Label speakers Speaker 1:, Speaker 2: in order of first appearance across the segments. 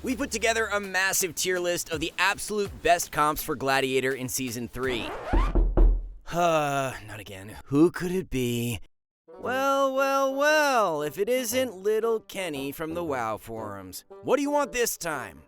Speaker 1: We put together a massive tier list of the absolute best comps for Gladiator in Season 3. Not again. Who could it be? Well, if it isn't little Kenny from the WoW forums. What do you want this time?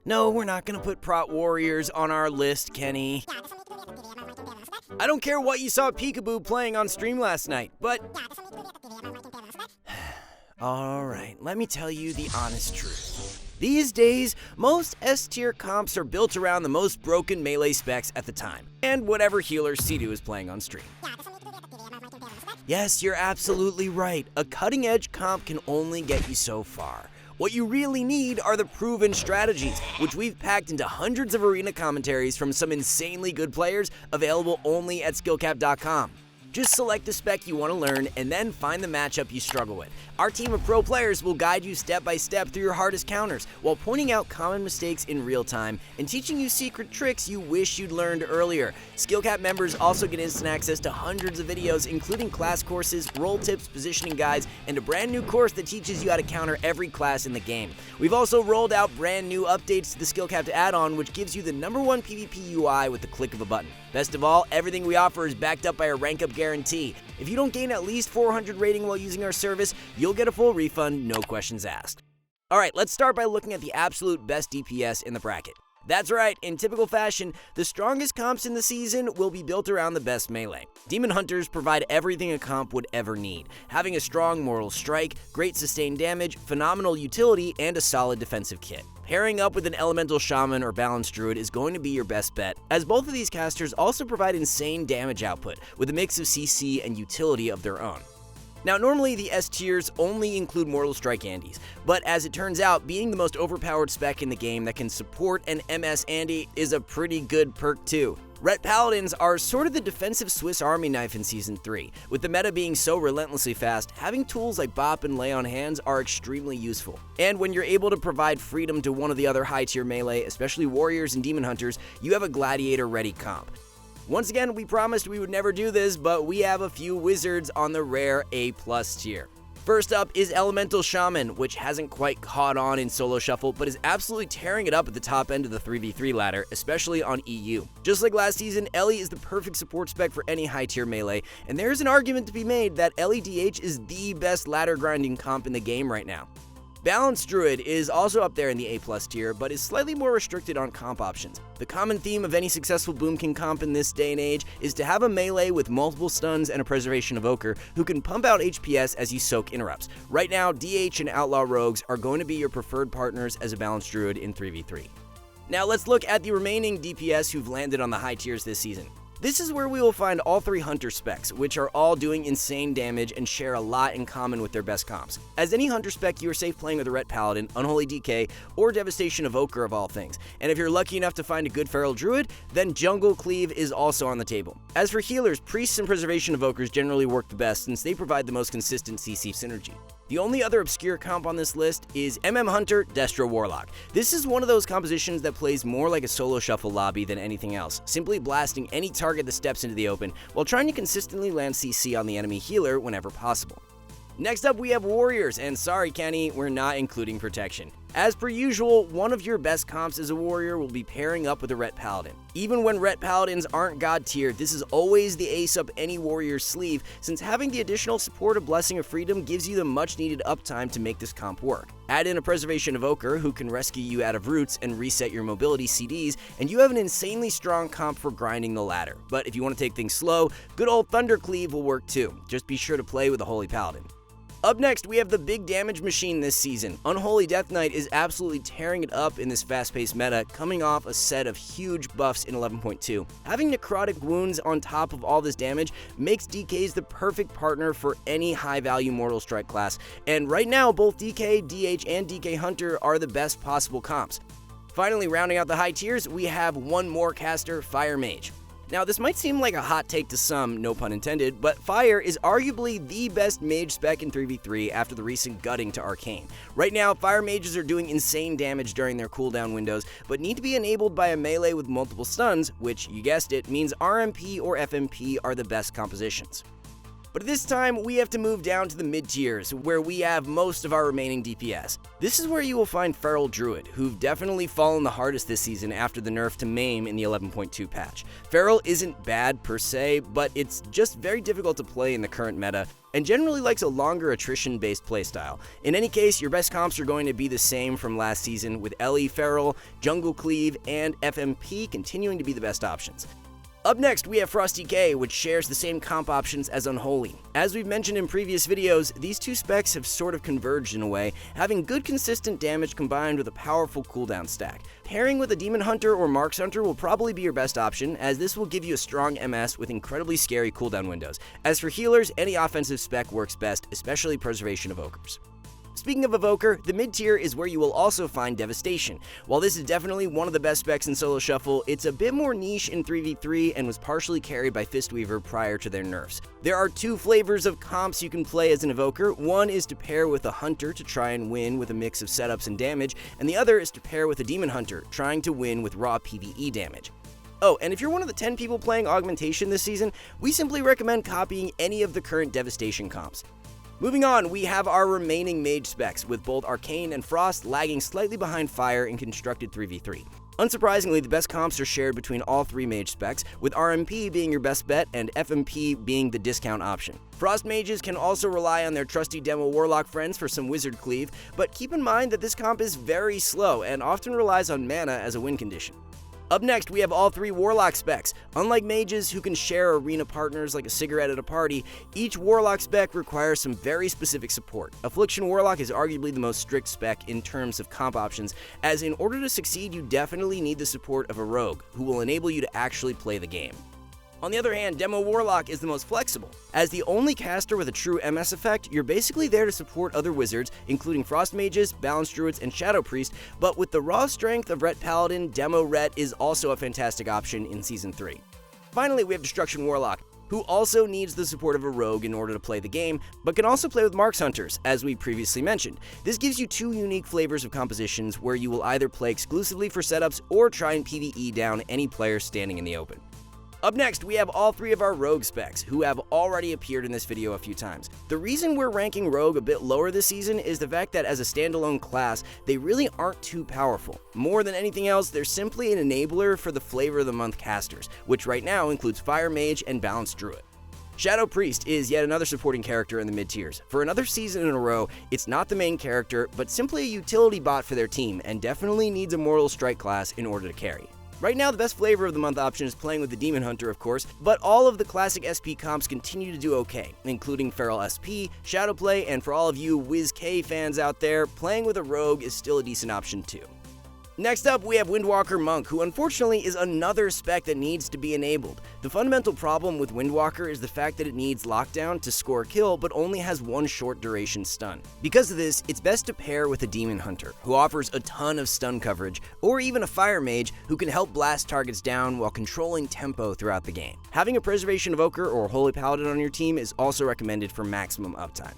Speaker 1: No, we're not gonna put prot warriors on our list, Kenny. I don't care what you saw Peekaboo playing on stream last night, but... Alright, let me tell you the honest truth. These days, most S-tier comps are built around the most broken melee specs at the time, and whatever healer C2 is playing on stream. Yes, you're absolutely right. A cutting-edge comp can only get you so far. What you really need are the proven strategies, which we've packed into hundreds of arena commentaries from some insanely good players available only at skillcap.com. Just select the spec you want to learn and then find the matchup you struggle with. Our team of pro players will guide you step by step through your hardest counters while pointing out common mistakes in real time and teaching you secret tricks you wish you'd learned earlier. SkillCap members also get instant access to hundreds of videos including class courses, role tips, positioning guides, and a brand new course that teaches you how to counter every class in the game. We've also rolled out brand new updates to the SkillCap add-on, which gives you the #1 PvP UI with the click of a button. Best of all, everything we offer is backed up by a rank up guarantee. If you don't gain at least 400 rating while using our service, you'll get a full refund, no questions asked. Alright, let's start by looking at the absolute best DPS in the bracket. That's right, in typical fashion, the strongest comps in the season will be built around the best melee. Demon Hunters provide everything a comp would ever need, having a strong mortal strike, great sustained damage, phenomenal utility, and a solid defensive kit. Pairing up with an elemental shaman or balanced druid is going to be your best bet, as both of these casters also provide insane damage output with a mix of CC and utility of their own. Now, normally the S tiers only include Mortal Strike Andes, but as it turns out, being the most overpowered spec in the game that can support an MS Andy is a pretty good perk too. Ret Paladins are sort of the defensive Swiss Army knife in Season 3. With the meta being so relentlessly fast, having tools like Bop and Lay on Hands are extremely useful. And when you're able to provide freedom to one of the other high-tier melee, especially Warriors and Demon Hunters, you have a Gladiator-ready comp. Once again, we promised we would never do this, but we have a few wizards on the rare A+ tier. First up is Elemental Shaman, which hasn't quite caught on in solo shuffle, but is absolutely tearing it up at the top end of the 3v3 ladder, especially on EU. Just like last season, Ellie is the perfect support spec for any high-tier melee, and there's an argument to be made that Ellie DH is the best ladder grinding comp in the game right now. Balanced Druid is also up there in the A+ tier, but is slightly more restricted on comp options. The common theme of any successful Boomkin comp in this day and age is to have a melee with multiple stuns and a Preservation Evoker who can pump out HPS as you soak interrupts. Right now, DH and Outlaw Rogues are going to be your preferred partners as a Balanced Druid in 3v3. Now let's look at the remaining DPS who've landed on the high tiers this season. This is where we will find all three Hunter specs, which are all doing insane damage and share a lot in common with their best comps. As any Hunter spec, you are safe playing with a Ret Paladin, Unholy DK, or Devastation Evoker of all things. And if you're lucky enough to find a good Feral Druid, then Jungle Cleave is also on the table. As for healers, Priests and Preservation Evokers generally work the best since they provide the most consistent CC synergy. The only other obscure comp on this list is Hunter Destro Warlock. This is one of those compositions that plays more like a solo shuffle lobby than anything else, simply blasting any target that steps into the open while trying to consistently land CC on the enemy healer whenever possible. Next up, we have Warriors, and sorry Kenny, we're not including Protection. As per usual, one of your best comps as a Warrior will be pairing up with a Ret Paladin. Even when Ret Paladins aren't god tier, this is always the ace up any Warrior's sleeve, since having the additional support of Blessing of Freedom gives you the much needed uptime to make this comp work. Add in a Preservation Evoker who can rescue you out of roots and reset your mobility CDs, and you have an insanely strong comp for grinding the ladder. But if you want to take things slow, good old Thunder Cleave will work too. Just be sure to play with a Holy Paladin. Up next, we have the big damage machine this season. Unholy Death Knight is absolutely tearing it up in this fast-paced meta, coming off a set of huge buffs in 11.2. Having necrotic wounds on top of all this damage makes DKs the perfect partner for any high-value Mortal Strike class, and right now both DK, DH, and DK Hunter are the best possible comps. Finally, rounding out the high tiers, we have one more caster, Fire Mage. Now, this might seem like a hot take to some, no pun intended, but Fire is arguably the best mage spec in 3v3 after the recent gutting to Arcane. Right now, Fire Mages are doing insane damage during their cooldown windows, but need to be enabled by a melee with multiple stuns, which, you guessed it, means RMP or FMP are the best compositions. But this time, we have to move down to the mid-tiers, where we have most of our remaining DPS. This is where you will find Feral Druid, who've definitely fallen the hardest this season after the nerf to Maim in the 11.2 patch. Feral isn't bad per se, but it's just very difficult to play in the current meta, and generally likes a longer attrition-based playstyle. In any case, your best comps are going to be the same from last season, with Ellie, Feral, Jungle Cleave, and FMP continuing to be the best options. Up next, we have Frosty K, which shares the same comp options as Unholy. As we've mentioned in previous videos, these two specs have sort of converged in a way, having good consistent damage combined with a powerful cooldown stack. Pairing with a Demon Hunter or Marks Hunter will probably be your best option, as this will give you a strong MS with incredibly scary cooldown windows. As for healers, any offensive spec works best, especially Preservation Evokers. Speaking of Evoker, the mid-tier is where you will also find Devastation. While this is definitely one of the best specs in Solo Shuffle, it's a bit more niche in 3v3 and was partially carried by Fistweaver prior to their nerfs. There are two flavors of comps you can play as an Evoker. One is to pair with a Hunter to try and win with a mix of setups and damage, and the other is to pair with a Demon Hunter, trying to win with raw PvE damage. Oh, and if you're one of the 10 people playing Augmentation this season, we simply recommend copying any of the current Devastation comps. Moving on, we have our remaining mage specs, with both Arcane and Frost lagging slightly behind Fire in constructed 3v3. Unsurprisingly, the best comps are shared between all three mage specs, with RMP being your best bet and FMP being the discount option. Frost mages can also rely on their trusty demo Warlock friends for some Wizard Cleave, but keep in mind that this comp is very slow and often relies on mana as a win condition. Up next, we have all three Warlock specs. Unlike mages who can share arena partners like a cigarette at a party, each Warlock spec requires some very specific support. Affliction Warlock is arguably the most strict spec in terms of comp options, as in order to succeed, you definitely need the support of a rogue, who will enable you to actually play the game. On the other hand, Demo Warlock is the most flexible. As the only caster with a true MS effect, you're basically there to support other wizards, including Frost Mages, Balance Druids, and Shadow Priest, but with the raw strength of Ret Paladin, Demo Ret is also a fantastic option in Season 3. Finally, we have Destruction Warlock, who also needs the support of a rogue in order to play the game, but can also play with Marks Hunters, as we previously mentioned. This gives you two unique flavors of compositions where you will either play exclusively for setups or try and PvE down any player standing in the open. Up next, we have all three of our Rogue specs, who have already appeared in this video a few times. The reason we're ranking Rogue a bit lower this season is the fact that as a standalone class, they really aren't too powerful. More than anything else, they're simply an enabler for the Flavor of the Month casters, which right now includes Fire Mage and Balance Druid. Shadow Priest is yet another supporting character in the mid-tiers. For another season in a row, it's not the main character, but simply a utility bot for their team, and definitely needs a Mortal Strike class in order to carry. Right now, the best Flavor of the Month option is playing with the Demon Hunter, of course, but all of the classic SP comps continue to do okay, including Feral SP, Shadowplay, and for all of you WizK fans out there, playing with a Rogue is still a decent option too. Next up, we have Windwalker Monk, who unfortunately is another spec that needs to be enabled. The fundamental problem with Windwalker is the fact that it needs lockdown to score a kill, but only has one short duration stun. Because of this, it's best to pair with a Demon Hunter, who offers a ton of stun coverage, or even a Fire Mage, who can help blast targets down while controlling tempo throughout the game. Having a Preservation Evoker or Holy Paladin on your team is also recommended for maximum uptime.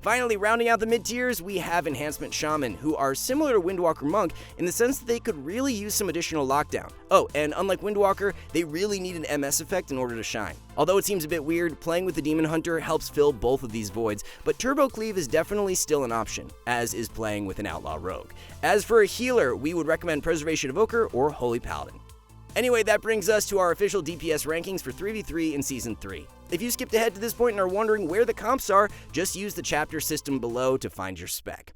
Speaker 1: Finally, rounding out the mid-tiers, we have Enhancement Shaman, who are similar to Windwalker Monk in the sense that they could really use some additional lockdown. Oh, and unlike Windwalker, they really need an MS effect in order to shine. Although it seems a bit weird, playing with the Demon Hunter helps fill both of these voids, but Turbo Cleave is definitely still an option, as is playing with an Outlaw Rogue. As for a healer, we would recommend Preservation Evoker or Holy Paladin. Anyway, that brings us to our official DPS rankings for 3v3 in Season 3. If you skipped ahead to this point and are wondering where the comps are, just use the chapter system below to find your spec.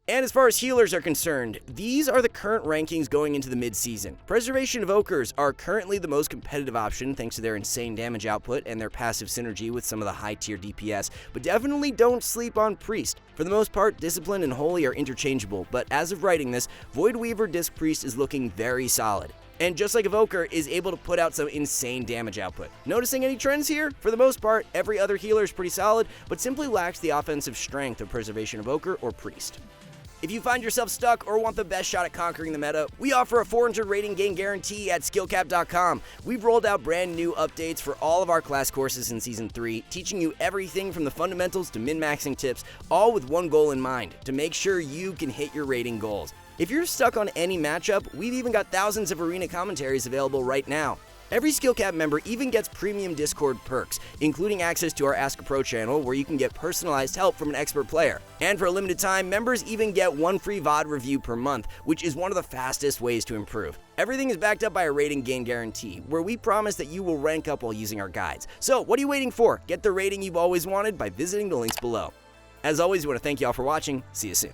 Speaker 1: And as far as healers are concerned, these are the current rankings going into the mid-season. Preservation Evokers are currently the most competitive option thanks to their insane damage output and their passive synergy with some of the high-tier DPS, but definitely don't sleep on Priest. For the most part, Discipline and Holy are interchangeable, but as of writing this, Void Weaver Disc Priest is looking very solid. And just like Evoker, is able to put out some insane damage output. Noticing any trends here? For the most part, every other healer is pretty solid, but simply lacks the offensive strength of Preservation Evoker or Priest. If you find yourself stuck or want the best shot at conquering the meta, we offer a 400 rating gain guarantee at skillcap.com. We've rolled out brand new updates for all of our class courses in Season 3, teaching you everything from the fundamentals to min-maxing tips, all with one goal in mind, to make sure you can hit your rating goals. If you're stuck on any matchup, we've even got thousands of arena commentaries available right now. Every Skill Cap member even gets premium Discord perks, including access to our Ask a Pro channel where you can get personalized help from an expert player. And for a limited time, members even get one free VOD review per month, which is one of the fastest ways to improve. Everything is backed up by a rating gain guarantee, where we promise that you will rank up while using our guides. So what are you waiting for? Get the rating you've always wanted by visiting the links below. As always, we want to thank you all for watching. See you soon.